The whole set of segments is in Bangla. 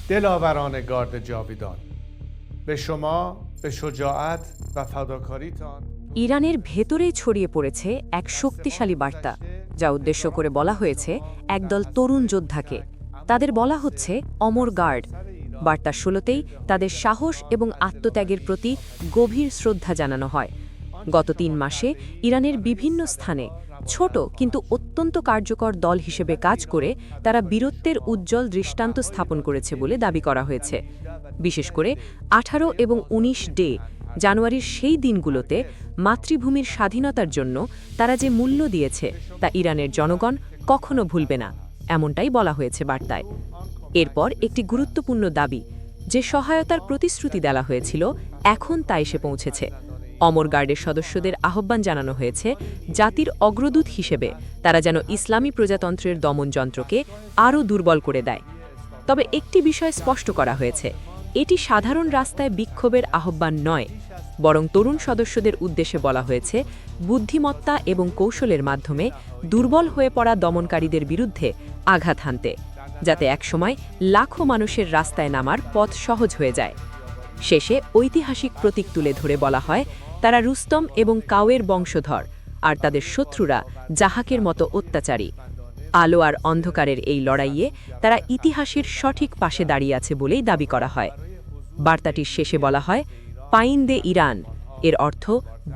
دلاوران گارد جاویدان به شما به شجاعت و فداکاریتان ইরানের ভেতরেই ছড়িয়ে পড়েছে এক শক্তিশালী বার্তা, যা উদ্দেশ্য করে বলা হয়েছে একদল তরুণ যোদ্ধাকে। তাদের বলা হচ্ছে অমর গার্ড। বার্তার ১৬তেই তাদের সাহস এবং আত্মত্যাগের প্রতি গভীর শ্রদ্ধা জানানো হয়। গত ৩ মাসে ইরানের বিভিন্ন স্থানে ছোট কিন্তু অত্যন্ত কার্যকর দল হিসেবে কাজ করে তারা বীরত্বের উজ্জ্বল দৃষ্টান্ত স্থাপন করেছে বলে দাবি করা হয়েছে। বিশেষ করে ১৮ এবং ১৯ জানুয়ারির সেই দিনগুলোতে মাতৃভূমির স্বাধীনতার জন্য তারা যে মূল্য দিয়েছে তা ইরানের জনগণ কখনো ভুলবে না, এমনটাই বলা হয়েছে বার্তায়। এরপর একটি গুরুত্বপূর্ণ দাবি, যে সহায়তার প্রতিশ্রুতি দেওয়া হয়েছিল, এখন তা এসে পৌঁছেছে। অমর গার্ডের সদস্যদের আহ্বান জানানো হয়েছে জাতির অগ্রদূত হিসেবে তারা যেন ইসলামী প্রজাতন্ত্রের দমনযন্ত্রকে আরও দুর্বল করে দেয়। তবে একটি বিষয় স্পষ্ট করা হয়েছে, এটি সাধারণ রাস্তায় বিক্ষোভের আহ্বান নয়, বরং তরুণ সদস্যদের উদ্দেশ্যে বলা হয়েছে বুদ্ধিমত্তা এবং কৌশলের মাধ্যমে দুর্বল হয়ে পড়া দমনকারীদের বিরুদ্ধে আঘাত হানতে, যাতে একসময় লাখো মানুষের রাস্তায় নামার পথ সহজ হয়ে যায়। শেষে ঐতিহাসিক প্রতীক তুলে ধরে বলা হয় তারা রুস্তম এবং কাওয়ের বংশধর, আর তাদের শত্রুরা জাহাকের মতো অত্যাচারী। আলো আর অন্ধকারের এই লড়াইয়ে তারা ইতিহাসের সঠিক পাশে দাঁড়িয়ে আছে বলেই দাবি করা হয়। বার্তাটির শেষে বলা হয় পাইন্দে ইরান, এর অর্থ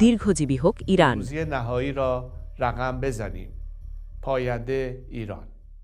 দীর্ঘজীবী হোক ইরান। روزی نهایی را رقم بزنیم. پاینده ایران.